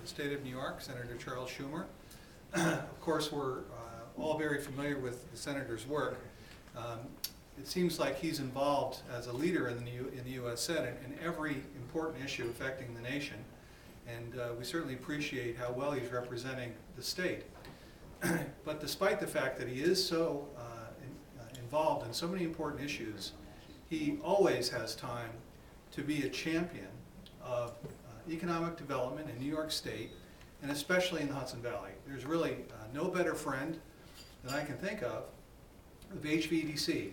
the state of New York, Senator Charles Schumer. Of course, we're all very familiar with the senator's work. It seems like he's involved as a leader in the U.S. Senate in every important issue affecting the nation, and we certainly appreciate how well he's representing the state. But despite the fact that he is so involved in so many important issues, he always has time to be a champion of economic development in New York State, and especially in the Hudson Valley. There's really no better friend than I can think of HVDC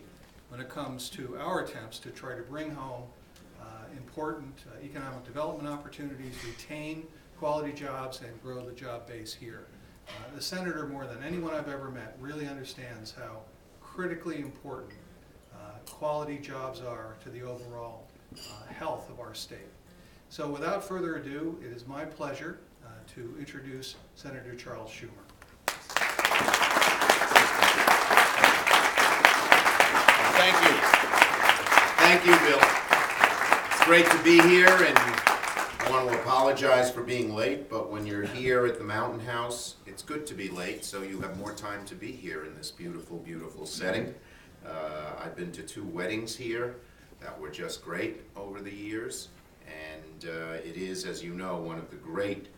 when it comes to our attempts to try to bring home important economic development opportunities, retain quality jobs, and grow the job base here. The senator, more than anyone I've ever met, really understands how critically important quality jobs are to the overall health of our state. So without further ado, it is my pleasure to introduce Senator Charles Schumer. Thank you. Thank you, Bill. It's great to be here, and I want to apologize for being late, but when you're here at the Mountain House, it's good to be late, so you have more time to be here in this beautiful, beautiful setting. I've been to 2 weddings here that were just great over the years, and it is, as you know, one of the great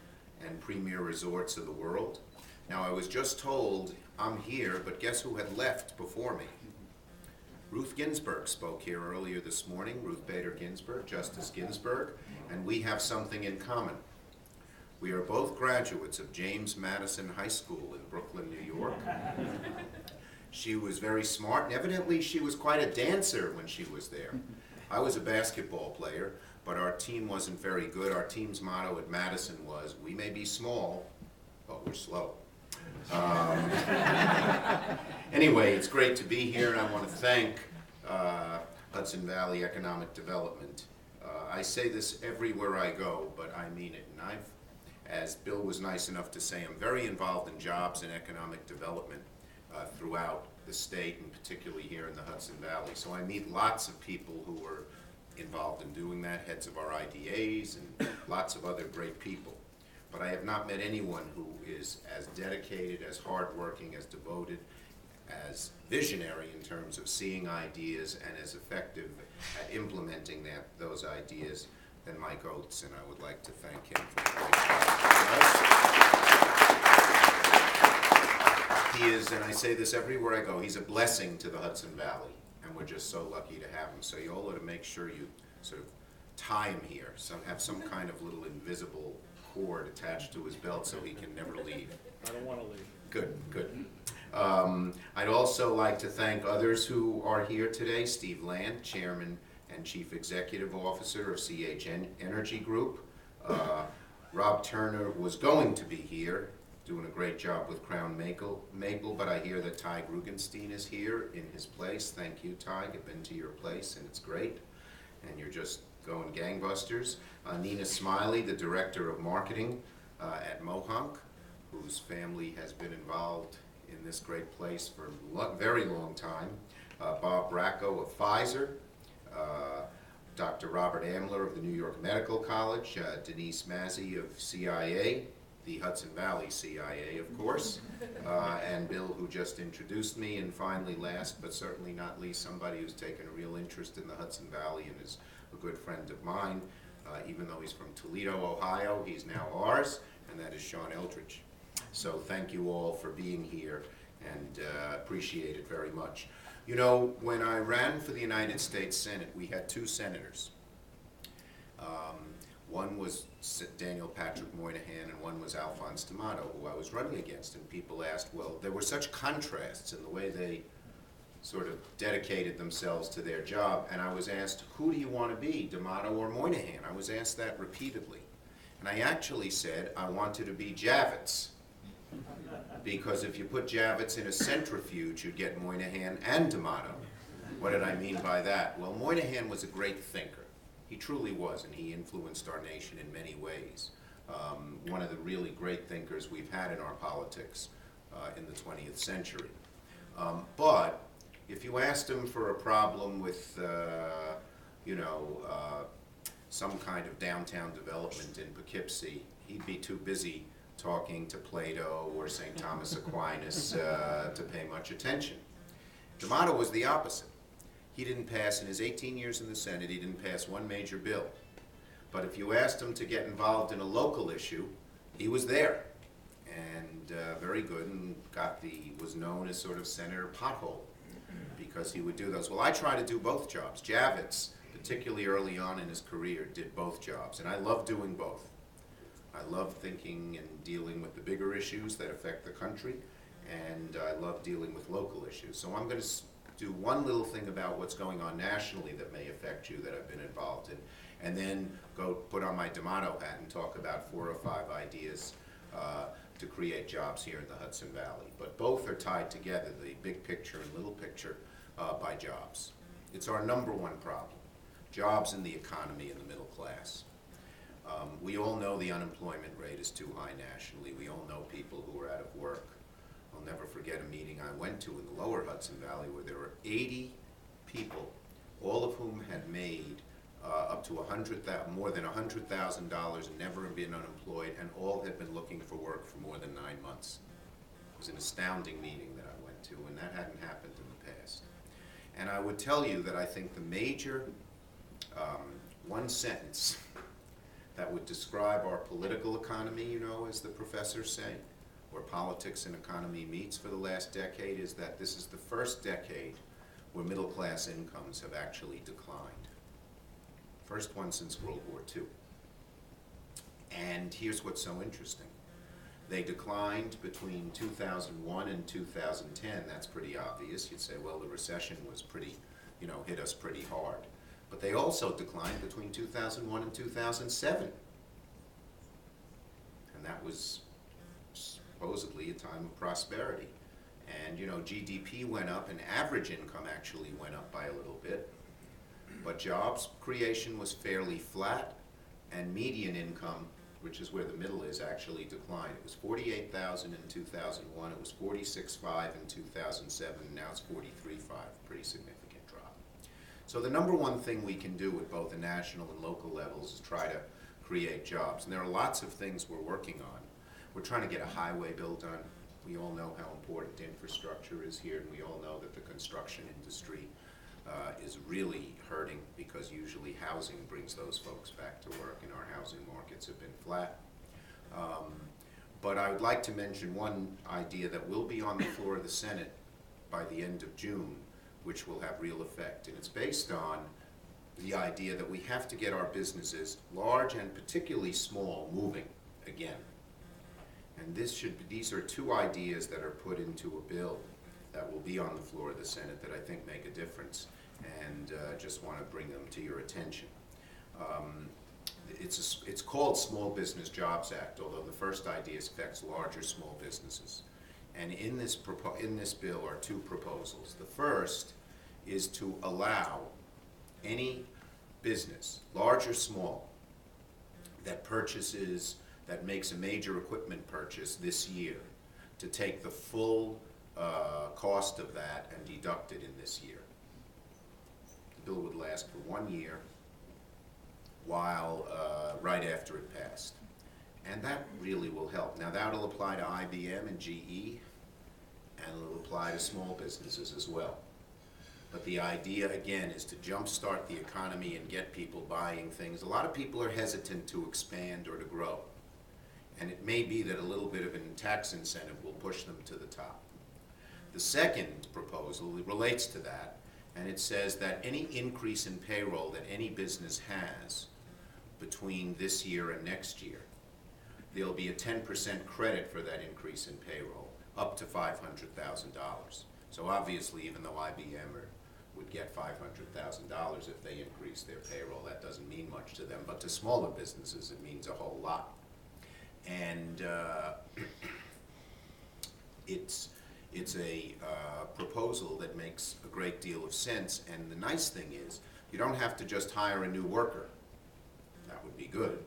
and premier resorts of the world. Now, I was just told I'm here, but guess who had left before me? Ruth Ginsburg spoke here earlier this morning, Ruth Bader Ginsburg, Justice Ginsburg, and we have something in common. We are both graduates of James Madison High School in Brooklyn, New York. She was very smart, and evidently she was quite a dancer when she was there. I was a basketball player, but our team wasn't very good. Our team's motto at Madison was, "We may be small, but we're slow." Anyway, it's great to be here, and I want to thank Hudson Valley Economic Development. I say this everywhere I go, but I mean it. And as Bill was nice enough to say, I'm very involved in jobs and economic development throughout the state, and particularly here in the Hudson Valley. So I meet lots of people who are involved in doing that, heads of our IDAs and lots of other great people. But I have not met anyone who is as dedicated, as hardworking, as devoted, as visionary in terms of seeing ideas, and as effective at implementing those ideas than Mike Oates, and I would like to thank him for the great job he does. He is, and I say this everywhere I go, he's a blessing to the Hudson Valley, and we're just so lucky to have him. So you all ought to make sure you sort of tie him here, have some kind of little invisible cord attached to his belt so he can never leave. I don't want to leave. Good, good. I'd also like to thank others who are here today. Steve Land, Chairman and Chief Executive Officer of CH Energy Group. Rob Turner was going to be here, doing a great job with Crown Maple, but I hear that Ty Grugenstein is here in his place. Thank you, Ty. I've been to your place, and it's great. And you're just going gangbusters. Nina Smiley, the Director of Marketing at Mohonk, whose family has been involved in this great place for a very long time. Bob Bracco of Pfizer, Dr. Robert Amler of the New York Medical College, Denise Mazzy of CIA, the Hudson Valley CIA, of course, and Bill, who just introduced me, and finally, last but certainly not least, somebody who's taken a real interest in the Hudson Valley and is a good friend of mine. Even though he's from Toledo, Ohio, he's now ours, and that is Sean Eldridge. So thank you all for being here, and appreciate it very much. You know, when I ran for the United States Senate, we had 2 senators. One was Daniel Patrick Moynihan, and one was Alphonse D'Amato, who I was running against. And people asked, well, there were such contrasts in the way they sort of dedicated themselves to their job. And I was asked, who do you want to be, D'Amato or Moynihan? I was asked that repeatedly. And I actually said I wanted to be Javits. Because if you put Javits in a centrifuge, you'd get Moynihan and D'Amato. What did I mean by that? Well, Moynihan was a great thinker. He truly was, and he influenced our nation in many ways. One of the really great thinkers we've had in our politics in the 20th century. But if you asked him for a problem with, some kind of downtown development in Poughkeepsie, he'd be too busy talking to Plato or St. Thomas Aquinas to pay much attention. D'Amato was the opposite. He didn't pass, in his 18 years in the Senate, he didn't pass one major bill. But if you asked him to get involved in a local issue, he was there. And very good, and was known as sort of Senator Pothole, because he would do those. Well, I try to do both jobs. Javits, particularly early on in his career, did both jobs, and I love doing both. I love thinking and dealing with the bigger issues that affect the country, and I love dealing with local issues. So I'm going to do one little thing about what's going on nationally that may affect you that I've been involved in, and then go put on my D'Amato hat and talk about 4 or 5 ideas to create jobs here in the Hudson Valley. But both are tied together, the big picture and little picture, by jobs. It's our #1 problem, jobs in the economy in the middle class. We all know the unemployment rate is too high nationally. We all know people who are out of work. I'll never forget a meeting I went to in the lower Hudson Valley where there were 80 people, all of whom had made up to more than $100,000 and never been unemployed, and all had been looking for work for more than 9 months. It was an astounding meeting that I went to, and that hadn't happened in the past. And I would tell you that I think the major one sentence that would describe our political economy, you know, as the professors say, where politics and economy meets for the last decade, is that this is the first decade where middle class incomes have actually declined. First one since World War II. And here's what's so interesting. They declined between 2001 and 2010. That's pretty obvious. You'd say, well, the recession was pretty, hit us pretty hard. But they also declined between 2001 and 2007. And that was supposedly a time of prosperity. And, GDP went up and average income actually went up by a little bit. But jobs creation was fairly flat, and median income, which is where the middle is, actually declined. It was 48,000 in 2001, it was 46.5 in 2007, and now it's 43.5, pretty significant drop. So the #1 thing we can do at both the national and local levels is try to create jobs. And there are lots of things we're working on. We're trying to get a highway bill done. We all know how important infrastructure is here, and we all know that the construction industry is really hurting, because usually housing brings those folks back to work, and our housing markets have been flat. But I would like to mention one idea that will be on the floor of the Senate by the end of June, which will have real effect. And it's based on the idea that we have to get our businesses, large and particularly small, moving again. And these are 2 ideas that are put into a bill that will be on the floor of the Senate that I think make a difference, and just want to bring them to your attention. It's called Small Business Jobs Act, although the first idea affects larger small businesses. And in this bill are 2 proposals. The first is to allow any business, large or small, that makes a major equipment purchase this year, to take the full cost of that and deduct it in this year. The bill would last for 1 year, while right after it passed. And that really will help. Now that'll apply to IBM and GE, and it'll apply to small businesses as well. But the idea, again, is to jumpstart the economy and get people buying things. A lot of people are hesitant to expand or to grow. And it may be that a little bit of a tax incentive will push them to the top. The second proposal relates to that, and it says that any increase in payroll that any business has between this year and next year, there'll be a 10% credit for that increase in payroll, up to $500,000. So obviously, even though IBM would get $500,000 if they increase their payroll, that doesn't mean much to them, but to smaller businesses it means a whole lot. And it's a proposal that makes a great deal of sense, and the nice thing is you don't have to just hire a new worker. That would be good.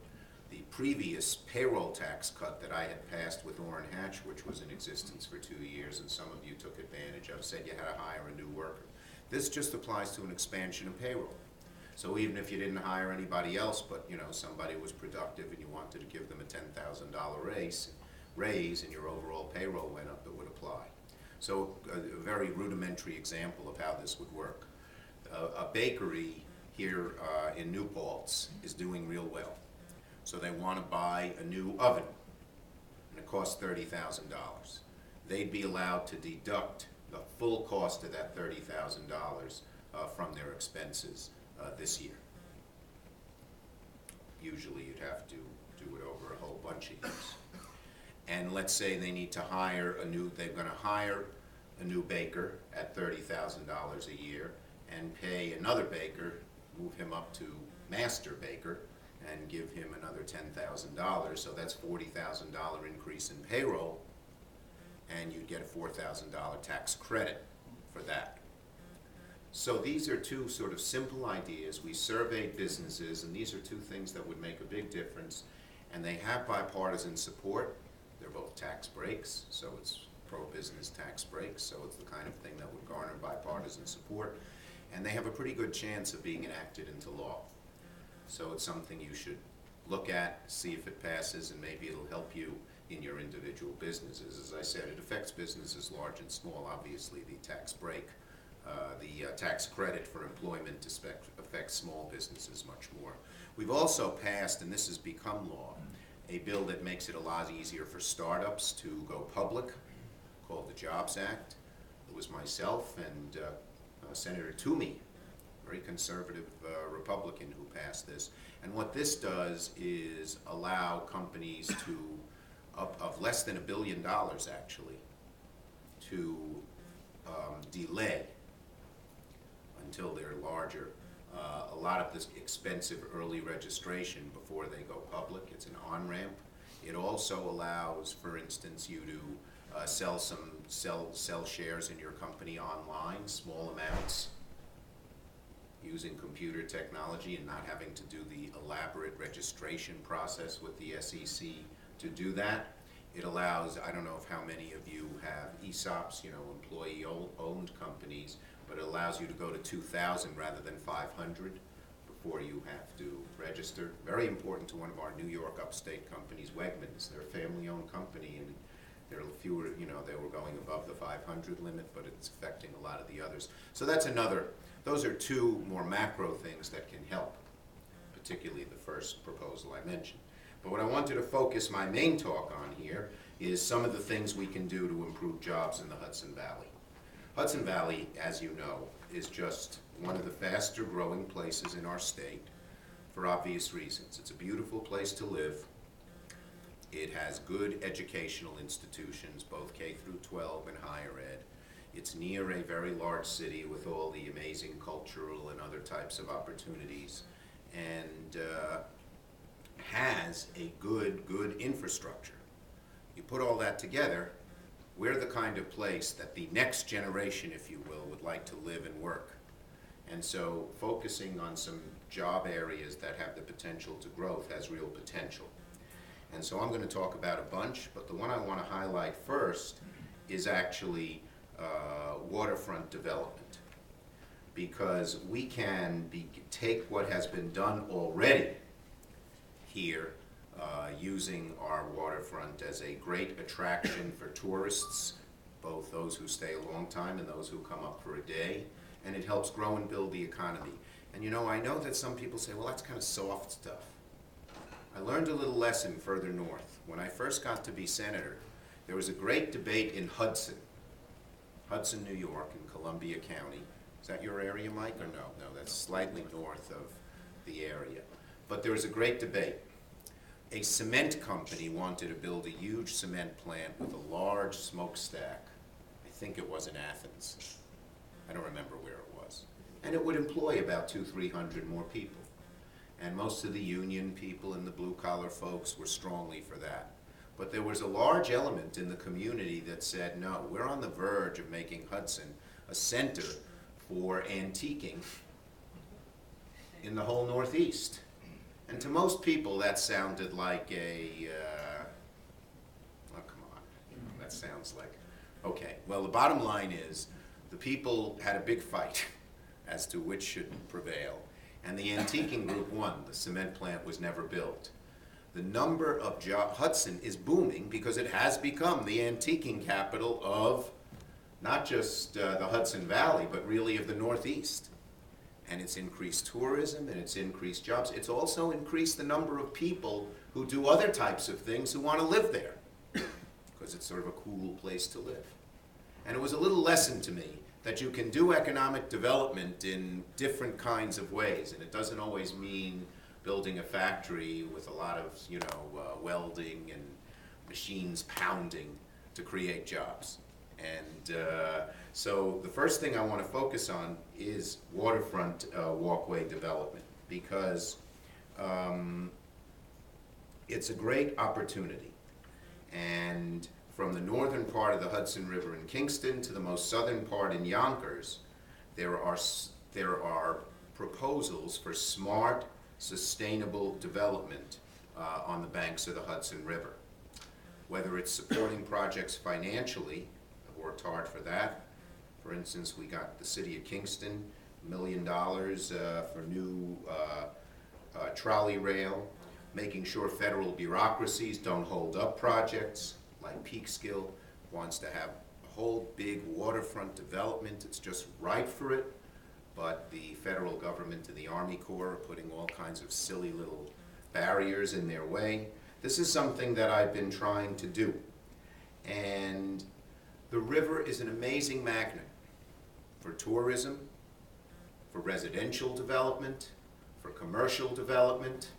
The previous payroll tax cut that I had passed with Orrin Hatch, which was in existence for 2 years, and some of you took advantage of, said you had to hire a new worker. This just applies to an expansion of payroll. So even if you didn't hire anybody else, but you know, somebody was productive and you wanted to give them a $10,000 raise and your overall payroll went up, it would apply. So a very rudimentary example of how this would work. A bakery here in New Paltz is doing real well. So they want to buy a new oven, and it costs $30,000. They'd be allowed to deduct the full cost of that $30,000 from their expenses this year. Usually you'd have to do it over a whole bunch of years. And let's say they need to hire they're going to hire a new baker at $30,000 a year and pay another baker, move him up to master baker, and give him another $10,000. So that's $40,000 increase in payroll, and you'd get a $4,000 tax credit for that. So these are two sort of simple ideas. We surveyed businesses, and these are two things that would make a big difference, and they have bipartisan support. They're both tax breaks, so it's pro-business tax breaks, so it's the kind of thing that would garner bipartisan support, and they have a pretty good chance of being enacted into law. So it's something you should look at, see if it passes, and maybe it'll help you in your individual businesses. As I said, it affects businesses large and small. Obviously, the tax break, the tax credit for employment affects small businesses much more. We've also passed, and this has become law, a bill that makes it a lot easier for startups to go public, called the Jobs Act. It was myself and Senator Toomey, very conservative Republican, who passed this. And what this does is allow companies of less than $1 billion actually, to delay until they're larger a lot of this expensive early registration before they go public. It's an on-ramp. It also allows, for instance, you to sell shares in your company online, small amounts, using computer technology and not having to do the elaborate registration process with the SEC to do that. It allows, I don't know if how many of you have ESOPs, you know, employee-owned companies, but it allows you to go to 2,000 rather than 500 before you have to register. Very important to one of our New York upstate companies, Wegmans. They're a family-owned company, and there are fewer, you know, they were going above the 500 limit, but it's affecting a lot of the others. So that's those are two more macro things that can help, particularly the first proposal I mentioned. But what I wanted to focus my main talk on here is some of the things we can do to improve jobs in the Hudson Valley. Hudson Valley, as you know, is just one of the faster growing places in our state for obvious reasons. It's a beautiful place to live. It has good educational institutions, both K through 12 and higher ed. It's near a very large city with all the amazing cultural and other types of opportunities, and has a good infrastructure. You put all that together, we're the kind of place that the next generation, if you will, would like to live and work. And so focusing on some job areas that have the potential to growth has real potential. And so I'm going to talk about a bunch, but the one I want to highlight first is actually waterfront development. Because we can take what has been done already here, using our waterfront as a great attraction for tourists, both those who stay a long time and those who come up for a day, and it helps grow and build the economy. And you know, I know that some people say, well, that's kind of soft stuff. I learned a little lesson further north. When I first got to be senator, there was a great debate in Hudson, New York, in Columbia County. Is that your area, Mike, or no? No, that's slightly north of the area. But there was a great debate. A cement company wanted to build a huge cement plant with a large smokestack. I think it was in Athens. I don't remember where it was. And it would employ about 200-300 more people. And most of the union people and the blue-collar folks were strongly for that. But there was a large element in the community that said, no, we're on the verge of making Hudson a center for antiquing in the whole Northeast. And to most people, that sounded like oh, come on, you know, that sounds like, okay. Well, the bottom line is, the people had a big fight as to which should prevail. and the antiquing group won. The cement plant was never built. The number of jobs, Hudson is booming because it has become the antiquing capital of not just the Hudson Valley, but really of the Northeast. And it's increased tourism and it's increased jobs. It's also increased the number of people who do other types of things who want to live there because it's sort of a cool place to live. And it was a little lesson to me that you can do economic development in different kinds of ways, and it doesn't always mean building a factory with a lot of, welding and machines pounding to create jobs. And so the first thing I want to focus on is waterfront walkway development, because it's a great opportunity. And from the northern part of the Hudson River in Kingston to the most southern part in Yonkers, there are proposals for smart, sustainable development on the banks of the Hudson River. Whether it's supporting projects financially, I've worked hard for that. For instance, we got the city of Kingston $1 million for new trolley rail, making sure federal bureaucracies don't hold up projects, like Peekskill wants to have a whole big waterfront development. It's just right for it, but the federal government and the Army Corps are putting all kinds of silly little barriers in their way. This is something that I've been trying to do. And the river is an amazing magnet for tourism, for residential development, for commercial development,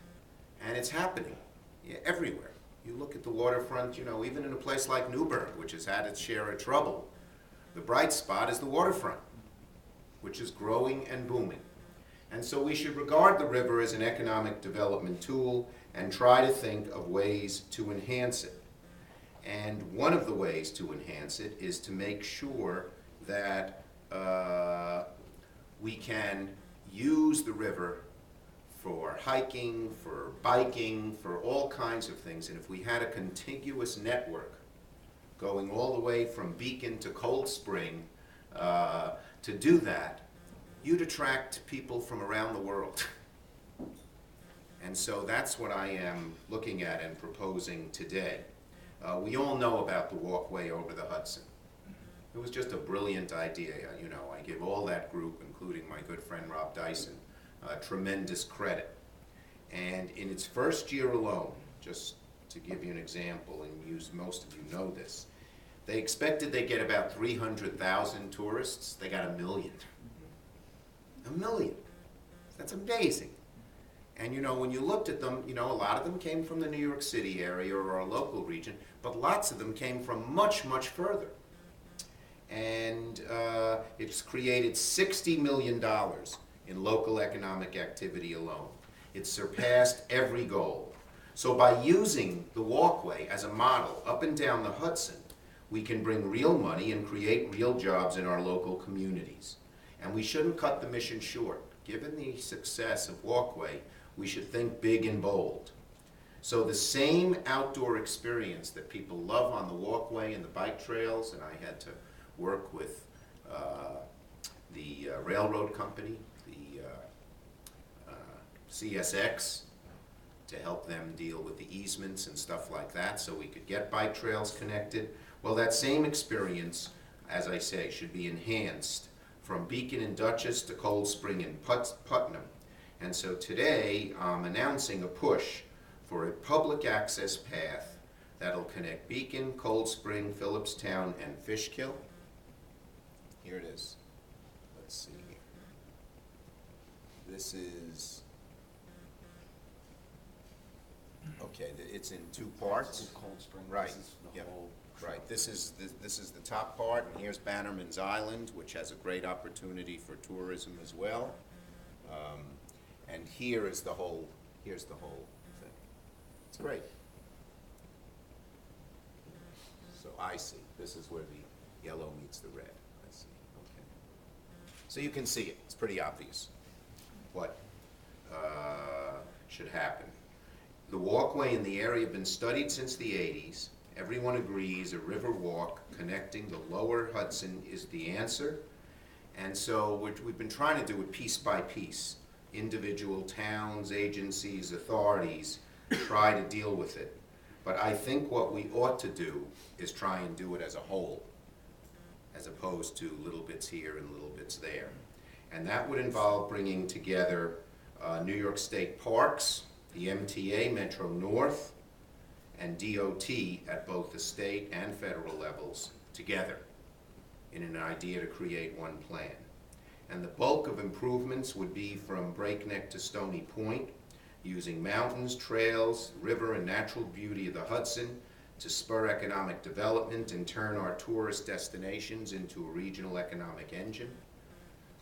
and it's happening everywhere. You look at the waterfront, even in a place like Newburgh, which has had its share of trouble, the bright spot is the waterfront, which is growing and booming. And so we should regard the river as an economic development tool and try to think of ways to enhance it. And one of the ways to enhance it is to make sure that we can use the river for hiking, for biking, for all kinds of things. And if we had a contiguous network going all the way from Beacon to Cold Spring to do that, you'd attract people from around the world. And so that's what I am looking at and proposing today. We all know about the walkway over the Hudson. It was just a brilliant idea. I give all that group, including my good friend Rob Dyson, tremendous credit. And in its first year alone, just to give you an example, and most of you know this, they expected they'd get about 300,000 tourists. They got 1 million. 1 million. That's amazing. And when you looked at them, a lot of them came from the New York City area or our local region, but lots of them came from much, much further. And it's created $60 million in local economic activity alone. It surpassed every goal. So by using the walkway as a model up and down the Hudson, we can bring real money and create real jobs in our local communities. And we shouldn't cut the mission short. Given the success of walkway, we should think big and bold. So the same outdoor experience that people love on the walkway and the bike trails, and I had to work with the railroad company, the CSX, to help them deal with the easements and stuff like that so we could get bike trails connected. Well, that same experience, as I say, should be enhanced from Beacon and Dutchess to Cold Spring and Putnam. And so today I'm announcing a push for a public access path that'll connect Beacon, Cold Spring, Phillipstown, and Fishkill. Here it is. Let's see here. This is, okay, it's in 2 parts. Cold Spring. Right. This is the Yep. whole Right, this is the top part, and here's Bannerman's Island, which has a great opportunity for tourism as well. And here's the whole thing. It's great. So I see, this is where the yellow meets the red. I see, okay. So you can see it, it's pretty obvious what should happen. The walkway in the area have been studied since the 80s. Everyone agrees a river walk connecting the lower Hudson is the answer. And so we've been trying to do it piece by piece. individual towns, agencies, authorities try to deal with it. But I think what we ought to do is try and do it as a whole, as opposed to little bits here and little bits there. And that would involve bringing together New York State Parks, the MTA, Metro North, and DOT at both the state and federal levels together in an idea to create one plan. And the bulk of improvements would be from Breakneck to Stony Point, using mountains, trails, river, and natural beauty of the Hudson to spur economic development and turn our tourist destinations into a regional economic engine.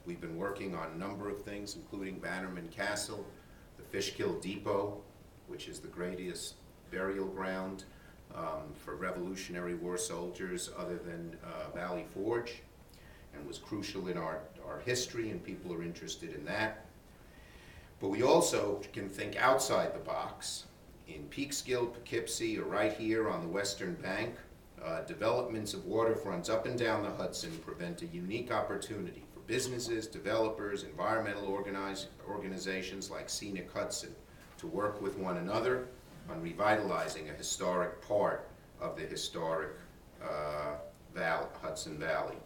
We've been working on a number of things, including Bannerman Castle, the Fishkill Depot, which is the greatest burial ground for Revolutionary War soldiers other than Valley Forge, and was crucial in our history, and people are interested in that. But we also can think outside the box. In Peekskill, Poughkeepsie, or right here on the western bank, developments of waterfronts up and down the Hudson present a unique opportunity for businesses, developers, environmental organizations like Scenic Hudson to work with one another on revitalizing a historic part of the historic Hudson Valley.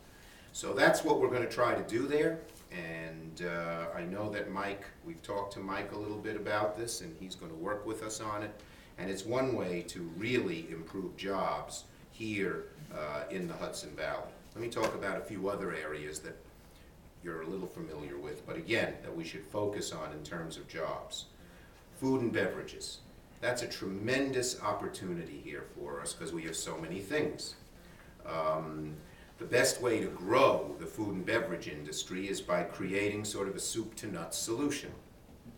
So that's what we're going to try to do there. And I know that Mike, we've talked to Mike a little bit about this, and he's going to work with us on it. And it's one way to really improve jobs here in the Hudson Valley. Let me talk about a few other areas that you're a little familiar with, but again, that we should focus on in terms of jobs. Food and beverages. That's a tremendous opportunity here for us because we have so many things. The best way to grow the food and beverage industry is by creating sort of a soup to nuts solution,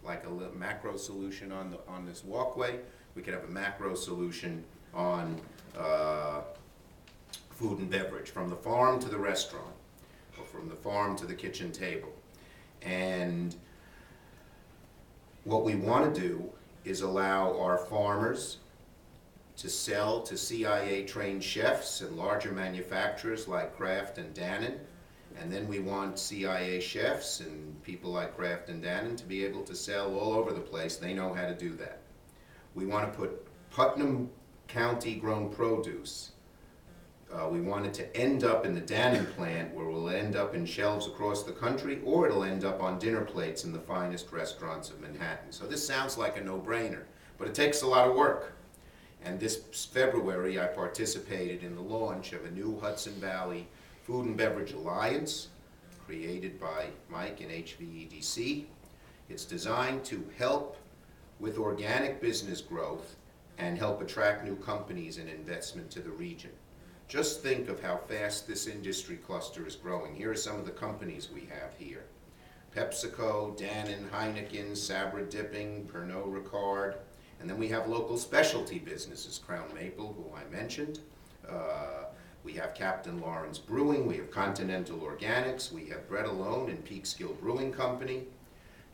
like a little macro solution on this walkway. We could have a macro solution on food and beverage, from the farm to the restaurant, or from the farm to the kitchen table. And what we want to do is allow our farmers to sell to CIA-trained chefs and larger manufacturers like Kraft and Dannon. And then we want CIA chefs and people like Kraft and Dannon to be able to sell all over the place. They know how to do that. We want to put Putnam County grown produce. We want it to end up in the Dannon plant, where we'll end up in shelves across the country, or it'll end up on dinner plates in the finest restaurants of Manhattan. So this sounds like a no-brainer, but it takes a lot of work. And this February, I participated in the launch of a new Hudson Valley Food and Beverage Alliance created by Mike and HVEDC. It's designed to help with organic business growth and help attract new companies and investment to the region. Just think of how fast this industry cluster is growing. Here are some of the companies we have here. PepsiCo, Dannon, Heineken, Sabra Dipping, Pernod Ricard. And then we have local specialty businesses, Crown Maple, who I mentioned. We have Captain Lawrence Brewing, we have Continental Organics, we have Bread Alone and Peekskill Brewing Company.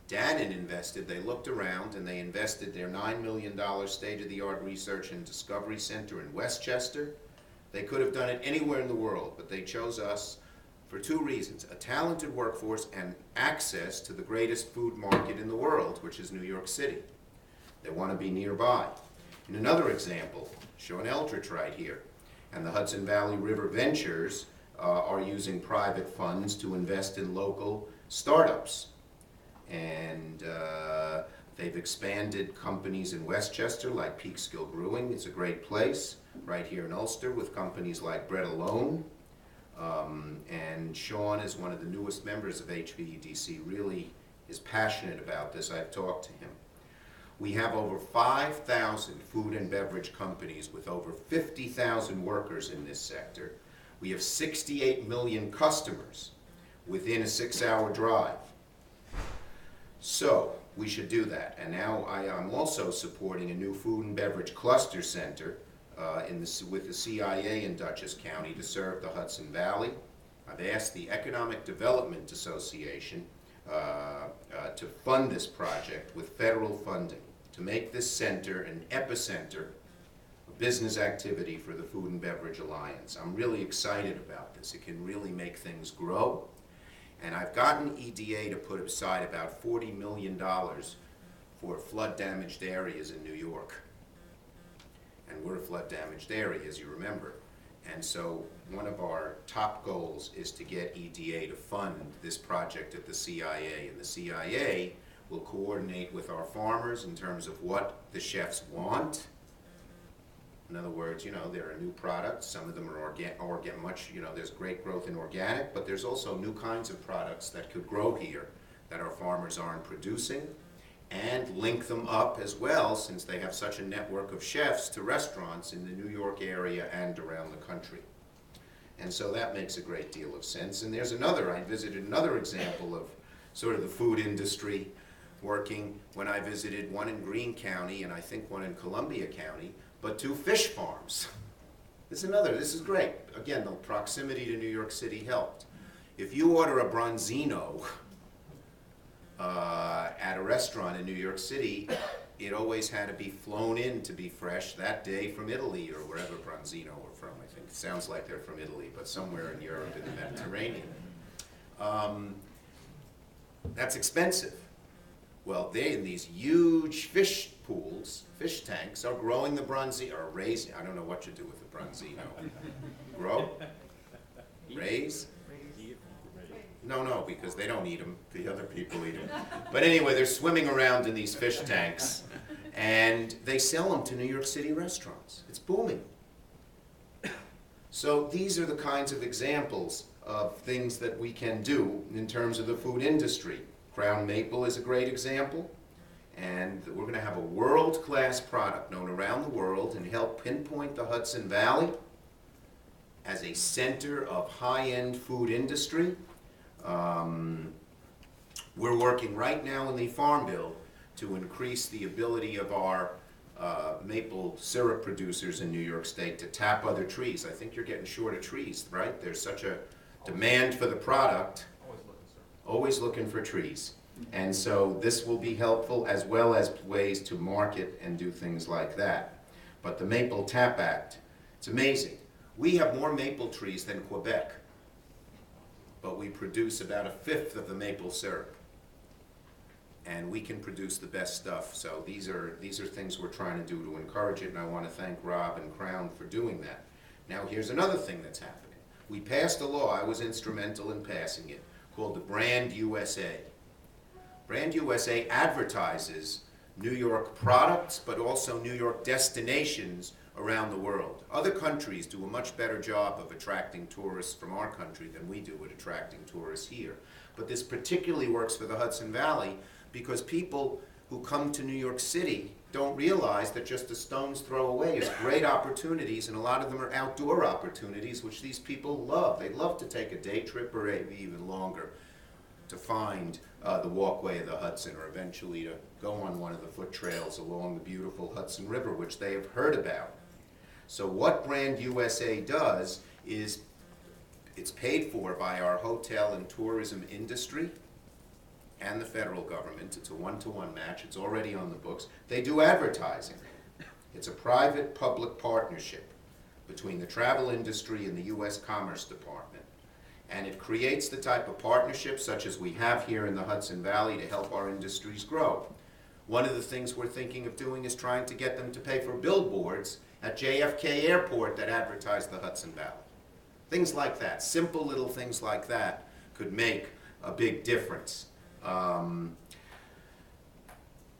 Dannon invested, they looked around and they invested their $9 million state-of-the-art research and discovery center in Westchester. They could have done it anywhere in the world, but they chose us for two reasons: a talented workforce and access to the greatest food market in the world, which is New York City. They want to be nearby. In another example, Sean Eldridge right here, and the Hudson Valley River Ventures are using private funds to invest in local startups. And they've expanded companies in Westchester like Peekskill Brewing. It's a great place. Right here in Ulster with companies like Bread Alone. And Sean is one of the newest members of HVEDC, really is passionate about this. I've talked to him. We have over 5,000 food and beverage companies with over 50,000 workers in this sector. We have 68 million customers within a 6-hour drive. So we should do that. And now I'm also supporting a new food and beverage cluster center with the CIA in Dutchess County to serve the Hudson Valley. I've asked the Economic Development Association to fund this project with federal funding to make this center an epicenter of business activity for the Food and Beverage Alliance. I'm really excited about this. It can really make things grow. And I've gotten EDA to put aside about $40 million for flood-damaged areas in New York. And we're a flood-damaged area, as you remember. And so one of our top goals is to get EDA to fund this project at the CIA. And the CIA will coordinate with our farmers in terms of what the chefs want. In other words, you know, there are new products. Some of them are there's great growth in organic, but there's also new kinds of products that could grow here that our farmers aren't producing, and link them up as well, since they have such a network of chefs, to restaurants in the New York area and around the country. And so that makes a great deal of sense. And there's I visited another example of sort of the food industry working when I visited one in Greene County and I think one in Columbia County, but 2 fish farms. This is great. Again, the proximity to New York City helped. If you order a bronzino at a restaurant in New York City, it always had to be flown in to be fresh that day from Italy or wherever bronzino are from. I think it sounds like they're from Italy, but somewhere in Europe in the Mediterranean. That's expensive. Well, they, in these huge fish pools, fish tanks, are growing the bronzino, or raising, I don't know what you do with the bronzino. Grow? Raise? No, because they don't eat them, the other people eat them. But anyway, they're swimming around in these fish tanks, and they sell them to New York City restaurants. It's booming. So these are the kinds of examples of things that we can do in terms of the food industry. Crown maple is a great example, and we're going to have a world-class product known around the world and help pinpoint the Hudson Valley as a center of high-end food industry. We're working right now in the Farm Bill to increase the ability of our maple syrup producers in New York State to tap other trees. I think you're getting short of trees, right? There's such a demand for the product. Always looking for trees. And so this will be helpful, as well as ways to market and do things like that. But the Maple Tap Act, it's amazing. We have more maple trees than Quebec, but we produce about 1/5 of the maple syrup. And we can produce the best stuff. So these are things we're trying to do to encourage it, and I want to thank Rob and Crown for doing that. Now here's another thing that's happening. We passed a law, I was instrumental in passing it, called the Brand USA. Brand USA advertises New York products, but also New York destinations around the world. Other countries do a much better job of attracting tourists from our country than we do at attracting tourists here. But this particularly works for the Hudson Valley because people who come to New York City don't realize that just a stone's throw away is great opportunities, and a lot of them are outdoor opportunities, which these people love. They love to take a day trip or maybe even longer to find the walkway of the Hudson, or eventually to go on one of the foot trails along the beautiful Hudson River, which they have heard about. So what Brand USA does is it's paid for by our hotel and tourism industry and the federal government. It's a 1-to-1 match. It's already on the books. They do advertising. It's a private-public partnership between the travel industry and the U.S. Commerce Department. And it creates the type of partnerships such as we have here in the Hudson Valley to help our industries grow. One of the things we're thinking of doing is trying to get them to pay for billboards at JFK Airport that advertise the Hudson Valley. Things like that, simple little things like that could make a big difference.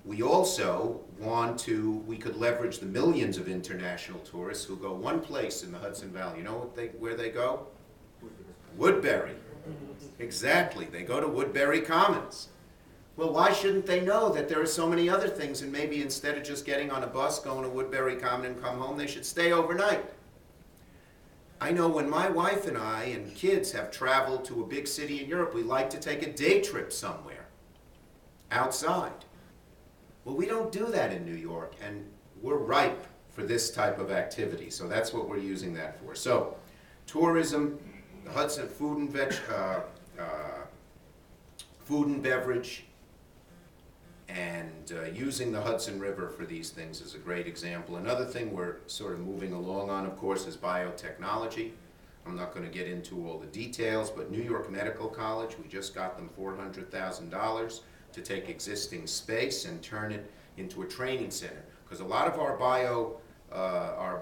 We also we could leverage the millions of international tourists who go one place in the Hudson Valley. You know where they go? Woodbury. Exactly, they go to Woodbury Commons. Well, why shouldn't they know that there are so many other things, and maybe instead of just getting on a bus, going to Woodbury Common and come home, they should stay overnight? I know when my wife and I and kids have traveled to a big city in Europe, we like to take a day trip somewhere outside. Well, we don't do that in New York, and we're ripe for this type of activity, so that's what we're using that for. So, tourism, the Hudson food and beverage, and using the Hudson River for these things is a great example. Another thing we're sort of moving along on, of course, is biotechnology. I'm not going to get into all the details, but New York Medical College, we just got them $400,000 to take existing space and turn it into a training center. Because a lot of our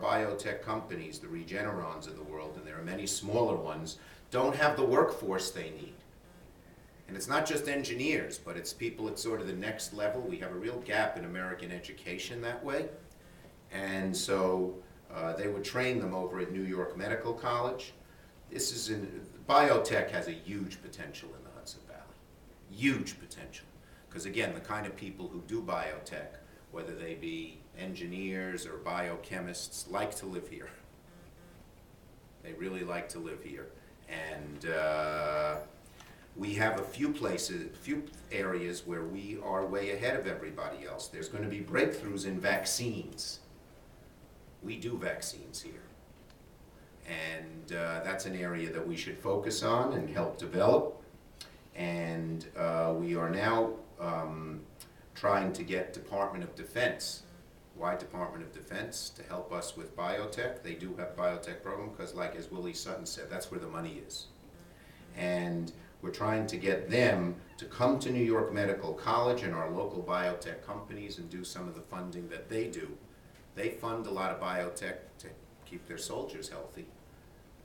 biotech companies, the Regenerons of the world, and there are many smaller ones, don't have the workforce they need. And it's not just engineers, but it's people at sort of the next level. We have a real gap in American education that way. And so they would train them over at New York Medical College. Biotech has a huge potential in the Hudson Valley. Huge potential. Because again, the kind of people who do biotech, whether they be engineers or biochemists, like to live here. They really like to live here. And we have a few areas where we are way ahead of everybody else. There's going to be breakthroughs in vaccines. We do vaccines here. And that's an area that we should focus on and help develop. And we are now trying to get Department of Defense. Why Department of Defense? To help us with biotech. They do have biotech program because, like as Willie Sutton said, that's where the money is. And we're trying to get them to come to New York Medical College and our local biotech companies and do some of the funding that they do. They fund a lot of biotech to keep their soldiers healthy,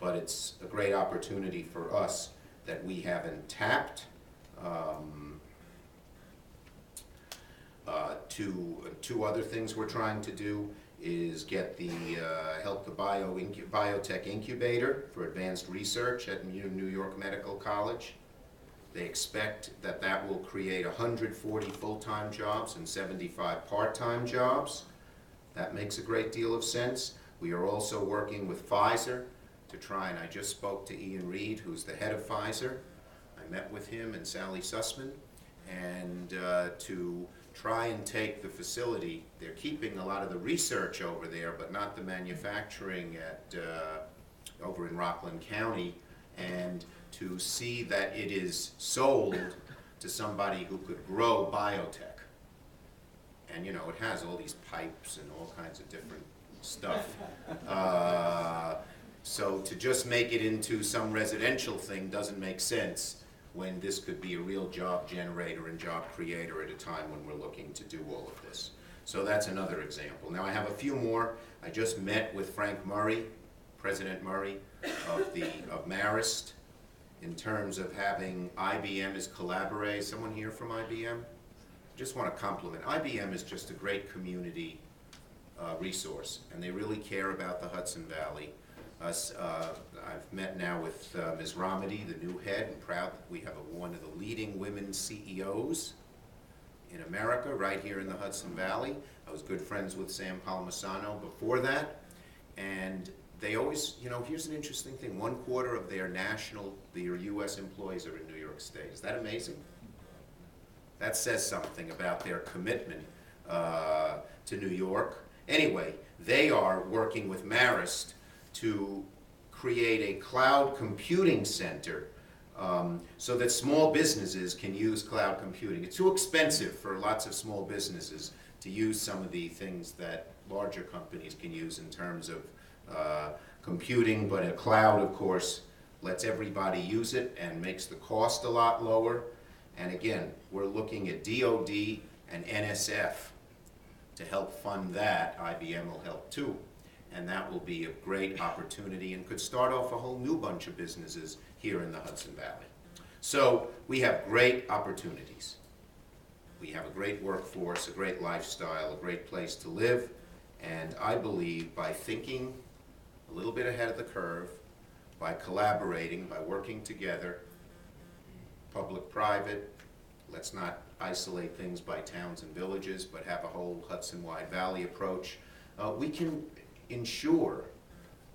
but it's a great opportunity for us that we haven't tapped. Two other things we're trying to do is get the help the biotech incubator for advanced research at New York Medical College. They expect that that will create 140 full-time jobs and 75 part-time jobs. That makes a great deal of sense. We are also working with Pfizer to try, and I just spoke to Ian Reed, who's the head of Pfizer. I met with him and Sally Sussman, and to try and take the facility. They're keeping a lot of the research over there, but not the manufacturing at over in Rockland County, and to see that it is sold to somebody who could grow biotech. And you know, it has all these pipes and all kinds of different stuff. So to just make it into some residential thing doesn't make sense when this could be a real job generator and job creator at a time when we're looking to do all of this. So that's another example. Now I have a few more. I just met with Frank Murray, President Murray of Marist, in terms of having IBM as collaborate. Someone here from IBM? Just want to compliment. IBM is just a great community resource, and they really care about the Hudson Valley. I've met now with Ms. Ramady, the new head, and proud that we have one of the leading women CEOs in America right here in the Hudson Valley. I was good friends with Sam Palmisano before that, and they always, you know, here's an interesting thing. 1/4 of their U.S. employees are in New York State. Is that amazing? That says something about their commitment to New York. Anyway, they are working with Marist to create a cloud computing center so that small businesses can use cloud computing. It's too expensive for lots of small businesses to use some of the things that larger companies can use in terms of computing, but a cloud, of course, lets everybody use it and makes the cost a lot lower. And again, we're looking at DOD and NSF to help fund that. IBM will help too. And that will be a great opportunity and could start off a whole new bunch of businesses here in the Hudson Valley. So we have great opportunities. We have a great workforce, a great lifestyle, a great place to live. And I believe by thinking a little bit ahead of the curve, by collaborating, by working together, public-private, let's not isolate things by towns and villages, but have a whole Hudson-wide Valley approach, we can ensure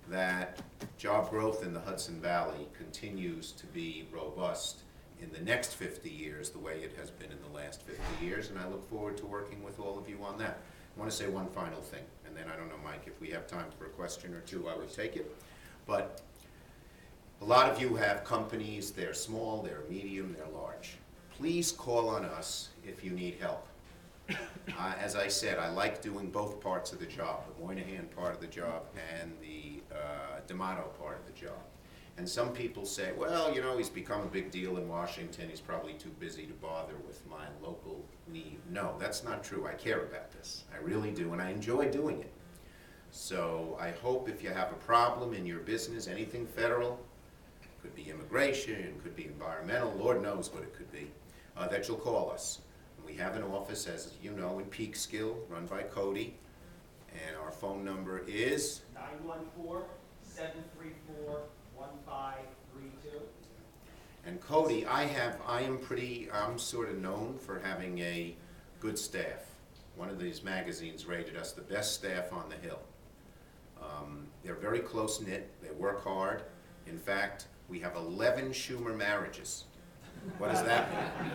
that job growth in the Hudson Valley continues to be robust in the next 50 years the way it has been in the last 50 years, and I look forward to working with all of you on that. I want to say one final thing, and then I don't know, Mike, if we have time for a question or two, I would take it. But a lot of you have companies, they're small, they're medium, they're large. Please call on us if you need help. As I said, I like doing both parts of the job, the Moynihan part of the job and the D'Amato part of the job. And some people say, well, you know, he's become a big deal in Washington, he's probably too busy to bother with my local need. No, that's not true. I care about this. I really do, and I enjoy doing it. So I hope if you have a problem in your business, anything federal, could be immigration, could be environmental, Lord knows what it could be, that you'll call us. We have an office, as you know, in Peekskill, run by Cody, and our phone number is 914-734-1532. And Cody, I'm sort of known for having a good staff. One of these magazines rated us the best staff on the Hill. They're very close-knit, they work hard. In fact, we have 11 Schumer marriages. What does that mean?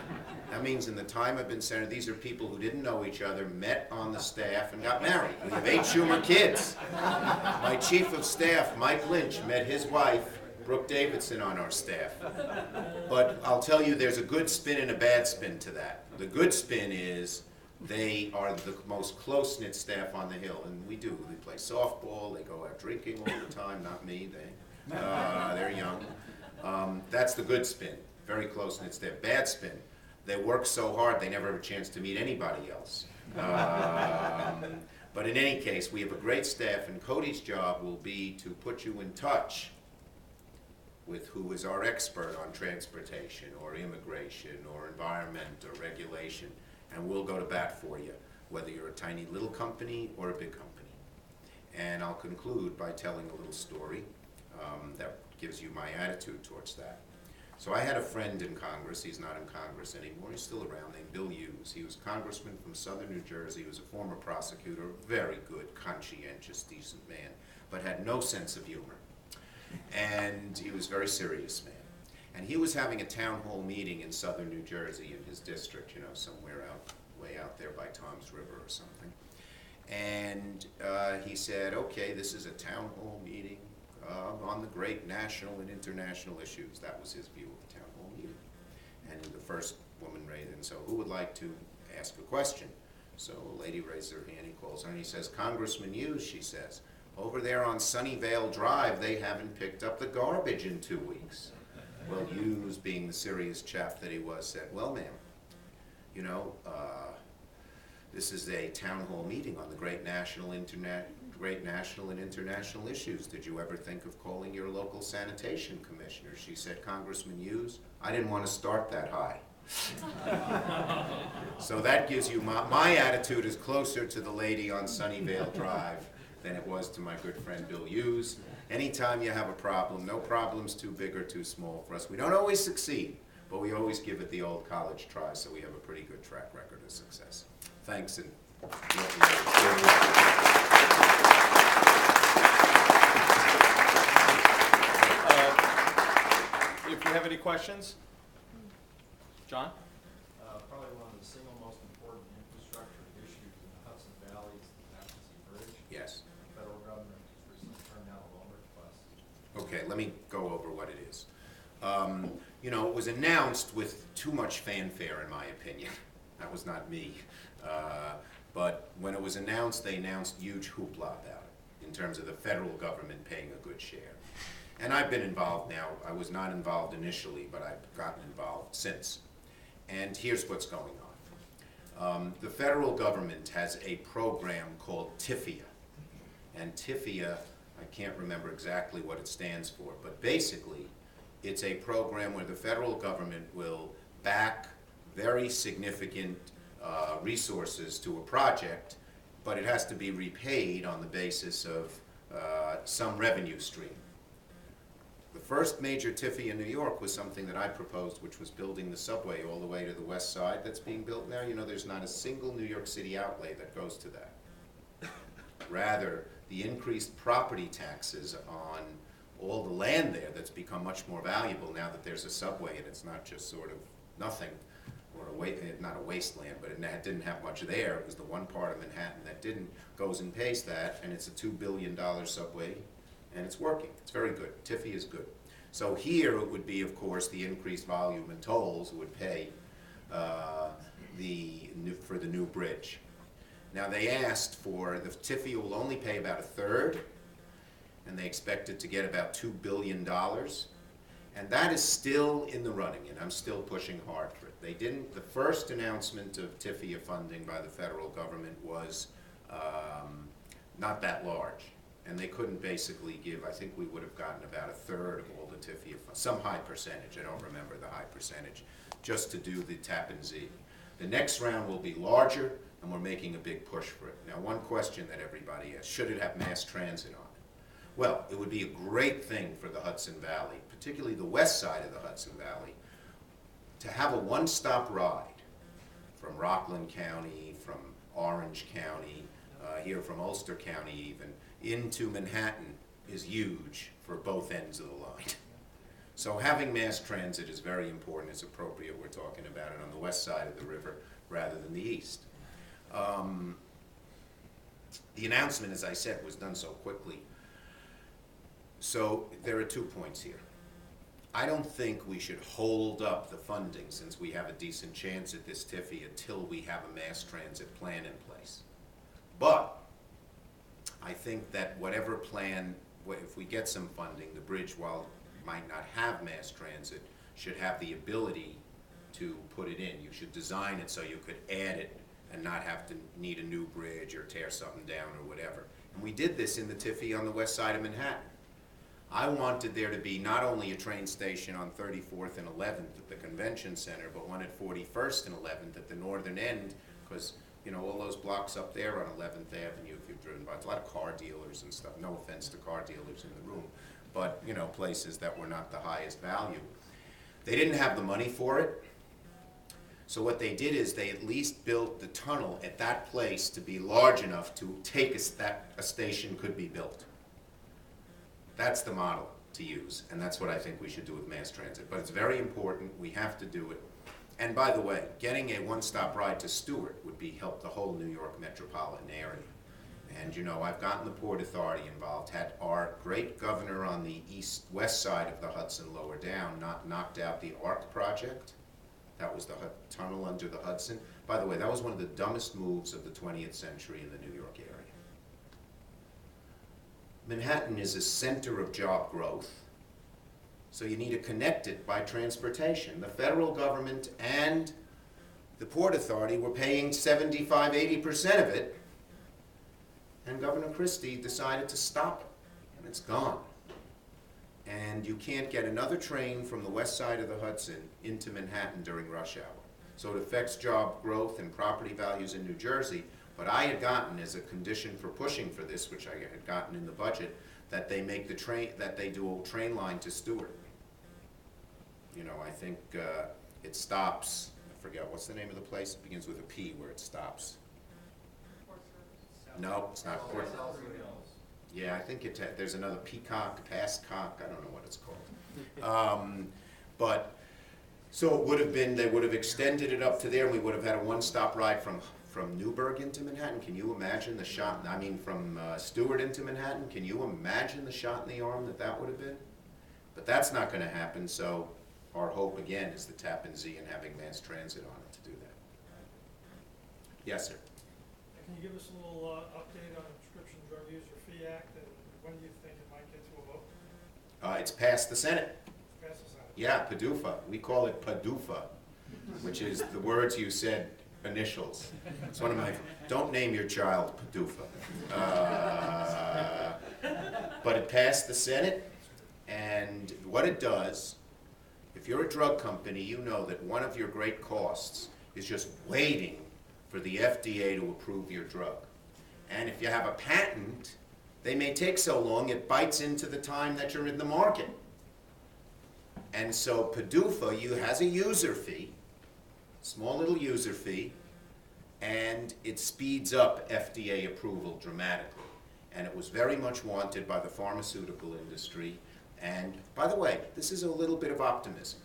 That means in the time I've been senator, these are people who didn't know each other, met on the staff, and got married. We have 8 Schumer kids. My chief of staff, Mike Lynch, met his wife, Brooke Davidson, on our staff. But I'll tell you, there's a good spin and a bad spin to that. The good spin is they are the most close-knit staff on the Hill, and we do. They play softball, they go out drinking all the time, not me, they're young. That's the good spin, very close-knit staff. Bad spin, they work so hard they never have a chance to meet anybody else. But in any case, we have a great staff, and Cody's job will be to put you in touch with who is our expert on transportation or immigration or environment or regulation, and we'll go to bat for you, whether you're a tiny little company or a big company. And I'll conclude by telling a little story that gives you my attitude towards that. So I had a friend in Congress, he's not in Congress anymore, he's still around, named Bill Hughes. He was a congressman from southern New Jersey, he was a former prosecutor, very good, conscientious, decent man, but had no sense of humor. And he was a very serious man. And he was having a town hall meeting in southern New Jersey in his district, you know, somewhere way out there by Tom's River or something. And he said, okay, this is a town hall meeting on the great national and international issues. That was his view of a town hall meeting. And the first woman raised, and so who would like to ask a question? So a lady raised her hand, he calls her, and he says, Congressman Hughes, she says, over there on Sunnyvale Drive, they haven't picked up the garbage in 2 weeks. Well, Hughes, being the serious chap that he was, said, well, ma'am, you know, this is a town hall meeting on the great national and international issues. Did you ever think of calling your local sanitation commissioner? She said, Congressman Hughes, I didn't want to start that high. So that gives you my attitude is closer to the lady on Sunnyvale Drive than it was to my good friend Bill Hughes. Anytime you have a problem, no problem's too big or too small for us. We don't always succeed, but we always give it the old college try, so we have a pretty good track record of success. Thanks, and if you have any questions, John? Probably one of the single most important infrastructure issues in the Hudson Valley is the Massey Bridge. yes. The federal government has recently turned down a loan request. Okay, let me go over what it is. You know, it was announced with too much fanfare, in my opinion. That was not me. But when it was announced, they announced huge hoopla about it in terms of the federal government paying a good share. And I've been involved now. I was not involved initially, but I've gotten involved since. And here's what's going on. The federal government has a program called TIFIA. And TIFIA, I can't remember exactly what it stands for, but basically it's a program where the federal government will back very significant resources to a project, but it has to be repaid on the basis of some revenue stream. The first major TIFIA in New York was something that I proposed, which was building the subway all the way to the west side that's being built now. You know, there's not a single New York City outlay that goes to that. Rather, the increased property taxes on all the land there that's become much more valuable now that there's a subway and it's not just sort of nothing, or not a wasteland, but it didn't have much there. It was the one part of Manhattan that didn't, goes and pays that, and it's a $2 billion subway, and it's working. It's very good. TIFIA is good. So here it would be, of course, the increased volume in tolls would pay for the new bridge. Now they asked for, the TIFIA will only pay about a third, and they expected to get about $2 billion. And that is still in the running, and I'm still pushing hard for it. They didn't, the first announcement of TIFIA funding by the federal government was not that large. And they couldn't basically give, I think we would have gotten about a third of all the TIFIA funds, some high percentage, I don't remember the high percentage, just to do the Tappan Zee. The next round will be larger, and we're making a big push for it. Now, one question that everybody asks, should it have mass transit on it? Well, it would be a great thing for the Hudson Valley, particularly the west side of the Hudson Valley, to have a one-stop ride from Rockland County, from Orange County, here from Ulster County even, into Manhattan is huge for both ends of the line. So having mass transit is very important. It's appropriate we're talking about it on the west side of the river rather than the east. The announcement, as I said, was done so quickly. So there are 2 points here. I don't think we should hold up the funding, since we have a decent chance at this TIFI, until we have a mass transit plan in place. But I think that whatever plan, if we get some funding, the bridge, while it might not have mass transit, should have the ability to put it in. You should design it so you could add it and not have to need a new bridge or tear something down or whatever. And we did this in the TIFI on the west side of Manhattan. I wanted there to be not only a train station on 34th and 11th at the convention center, but one at 41st and 11th at the northern end, because you know, all those blocks up there on 11th Avenue, if you've driven by, it's a lot of car dealers and stuff. No offense to car dealers in the room, but you know, places that were not the highest value. They didn't have the money for it, so what they did is they at least built the tunnel at that place to be large enough to take that a station could be built. That's the model to use, and that's what I think we should do with mass transit. But it's very important, we have to do it. And by the way, getting a one-stop ride to Stewart would help the whole New York metropolitan area. And you know, I've gotten the Port Authority involved, had our great governor on the west side of the Hudson lower down knocked out the ARC project. That was the tunnel under the Hudson. By the way, that was one of the dumbest moves of the 20th century in the New York area. Manhattan is a center of job growth, so you need to connect it by transportation. The federal government and the Port Authority were paying 75, 80% of it, and Governor Christie decided to stop it, and it's gone. And you can't get another train from the west side of the Hudson into Manhattan during rush hour. So it affects job growth and property values in New Jersey. But I had gotten, as a condition for pushing for this, which I had gotten in the budget, that they make the train, that they do a train line to Stewart. You know, I think it stops, I forget, what's the name of the place? It begins with a P where it stops. No, it's not Port. Yeah, I think there's another Peacock, Passcock, I don't know what it's called. But, so it would have been, they would have extended it up to there, and we would have had a one-stop ride from Newburgh into Manhattan. Can you imagine the shot, I mean from Stewart into Manhattan, can you imagine the shot in the arm that would have been? But that's not going to happen, so our hope again is the Tappan Zee and having mass transit on it to do that. Yes, sir. Can you give us a little update on the Prescription Drug User Fee Act, and when do you think it might get to a vote? It's passed the Senate. It's passed the Senate. Yeah, PDUFA. We call it PDUFA, which is the words you said, initials. It's one of my, don't name your child PDUFA. But it passed the Senate, and what it does, if you're a drug company, you know that one of your great costs is just waiting for the FDA to approve your drug. And if you have a patent, they may take so long it bites into the time that you're in the market. And so PDUFA has a user fee, small little user fee, and it speeds up FDA approval dramatically. And it was very much wanted by the pharmaceutical industry. And by the way, this is a little bit of optimism.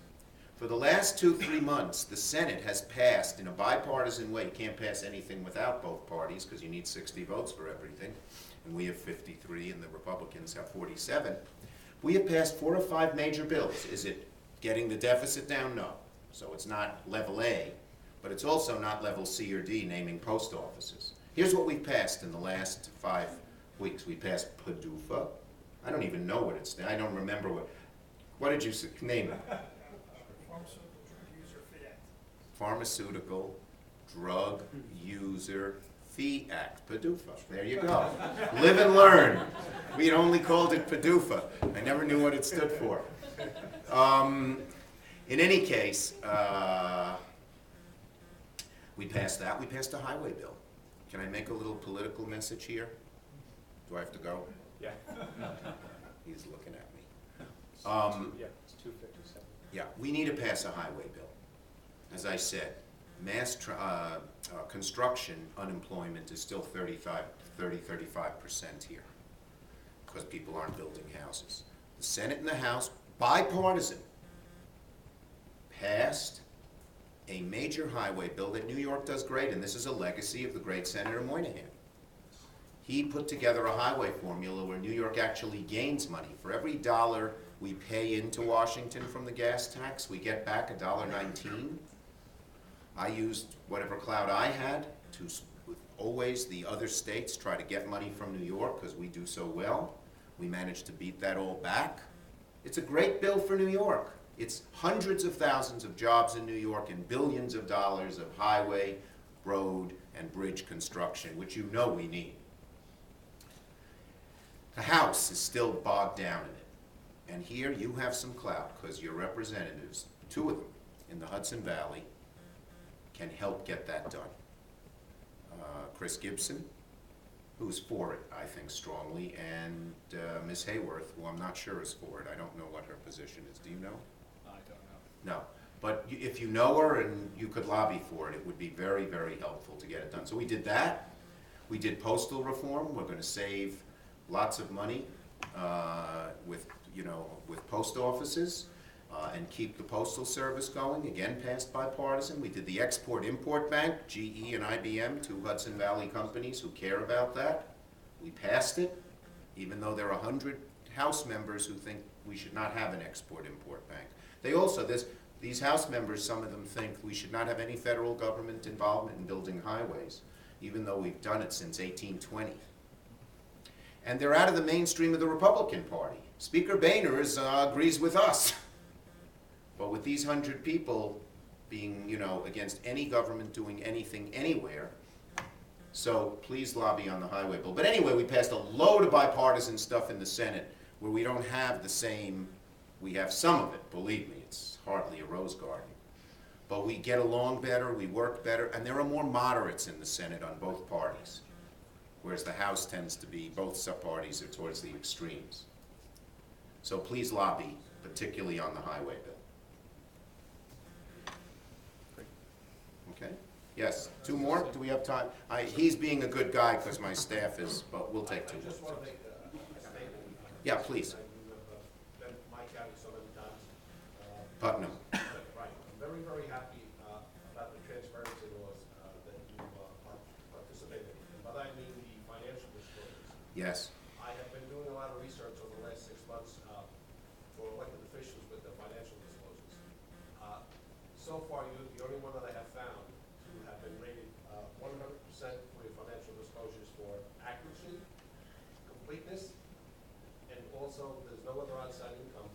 For the last 2-3 months, the Senate has passed in a bipartisan way. You can't pass anything without both parties because you need 60 votes for everything. And we have 53 and the Republicans have 47. We have passed 4 or 5 major bills. Is it getting the deficit down? No. So it's not level A, but it's also not level C or D, naming post offices. Here's what we've passed in the last 5 weeks. We passed PDUFA. I don't even know what it's, I don't remember what. What did you name it? Pharmaceutical Drug User Fee Act. Pharmaceutical Drug User Fee Act, PDUFA. There you go. Live and learn. We had only called it PDUFA. I never knew what it stood for. In any case, we passed that. We passed a highway bill. Can I make a little political message here? Do I have to go? Yeah. He's looking at me. Yeah, it's 257. Yeah, we need to pass a highway bill. As I said, construction unemployment is still 35% here because people aren't building houses. The Senate and the House, bipartisan, passed a major highway bill that New York does great, and this is a legacy of the great Senator Moynihan. He put together a highway formula where New York actually gains money. For every dollar we pay into Washington from the gas tax, we get back $1.19. I used whatever clout I had to, with always the other states, try to get money from New York because we do so well. We managed to beat that all back. It's a great bill for New York. It's hundreds of thousands of jobs in New York and billions of dollars of highway, road, and bridge construction, which you know we need. The House is still bogged down in it. And here you have some clout because your representatives, 2 of them in the Hudson Valley, can help get that done. Chris Gibson, who's for it, I think, strongly, and Ms. Hayworth, who I'm not sure is for it. I don't know what her position is. Do you know? I don't know. No. But if you know her and you could lobby for it, it would be very, very helpful to get it done. So we did that. We did postal reform. We're going to save lots of money with post offices. And keep the postal service going, again passed bipartisan. We did the Export-Import Bank, GE and IBM, 2 Hudson Valley companies who care about that. We passed it, even though there are 100 House members who think we should not have an Export-Import Bank. They also, these House members, some of them think we should not have any federal government involvement in building highways, even though we've done it since 1820. And they're out of the mainstream of the Republican Party. Speaker Boehner agrees with us. But with these 100 people being, against any government doing anything anywhere, so please lobby on the highway bill. But anyway, we passed a load of bipartisan stuff in the Senate where we don't have the same, we have some of it, believe me, it's hardly a rose garden. But we get along better, we work better, and there are more moderates in the Senate on both parties, whereas the House tends to be, both sub-parties are towards the extremes. So please lobby, particularly on the highway bill. Okay? Yes, 2 more? Do we have time? He's being a good guy because my staff is, but we'll take 2 more. I just want to make a statement. Yeah, please. You've been my county so many times. Putnam. Right. I'm very, very happy about the transparency laws that you participated in. But I mean the financial disclosures. Yes. I have been doing a lot of research over the last 6 months for elected officials with the financial disclosures. So far, you're the only one that I have found who have been rated 100% for your financial disclosures for accuracy, completeness, and also there's no other outside income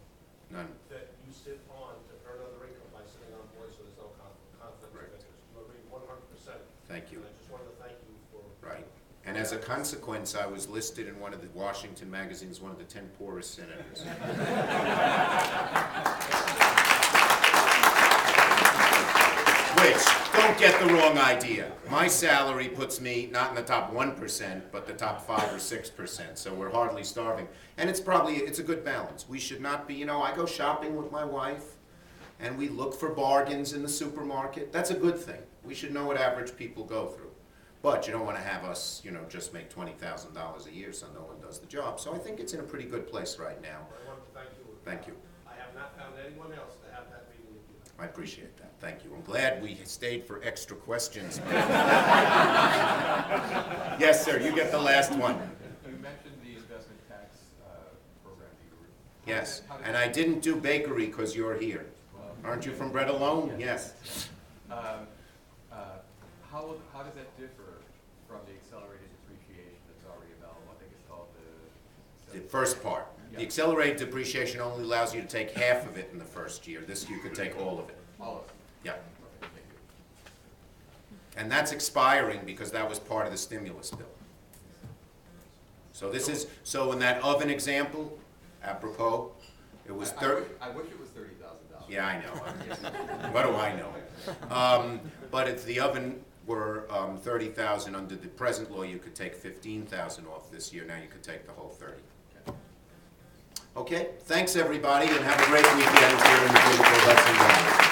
None. that you sit on to earn other income by sitting on board, so there's no conflict of Correct. interest. You are rated 100%. Thank you. And I just wanted to thank you for. Right. And as a consequence, I was listed in one of the Washington magazines, one of the 10 poorest senators. Which, don't get the wrong idea. My salary puts me not in the top 1%, but the top 5 or 6%, so we're hardly starving. And it's a good balance. We should not be, I go shopping with my wife, and we look for bargains in the supermarket. That's a good thing. We should know what average people go through. But you don't want to have us, just make $20,000 a year so no one does the job. So I think it's in a pretty good place right now. I want to thank you. Thank you. I have not found anyone else to have that meeting with you. I appreciate that. Thank you. I'm glad we stayed for extra questions. Yes, sir. You get the last one. You mentioned the investment tax program. Yes. And I didn't do bakery because you're here. Aren't you from Bread Alone? Yes. How does that differ from the accelerated depreciation that's already available? I think it's called The first part. The accelerated depreciation only allows you to take half of it in the first year. This, you could take all of it. All of it. Yeah. Okay, thank you. And that's expiring because that was part of the stimulus bill. So this is, so in that oven example, apropos, it was I wish it was $30,000. Yeah, I know. What do I know? But if the oven were 30,000 under the present law, you could take 15,000 off this year. Now you could take the whole 30. Okay, thanks everybody, and have a great weekend here in the beautiful Hudson Valley.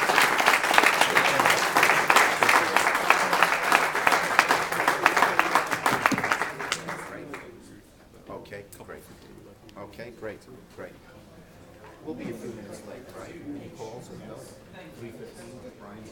Okay, great. Okay, great, great. We'll be a few minutes late, right? Any calls or no? 3:15, Brian's.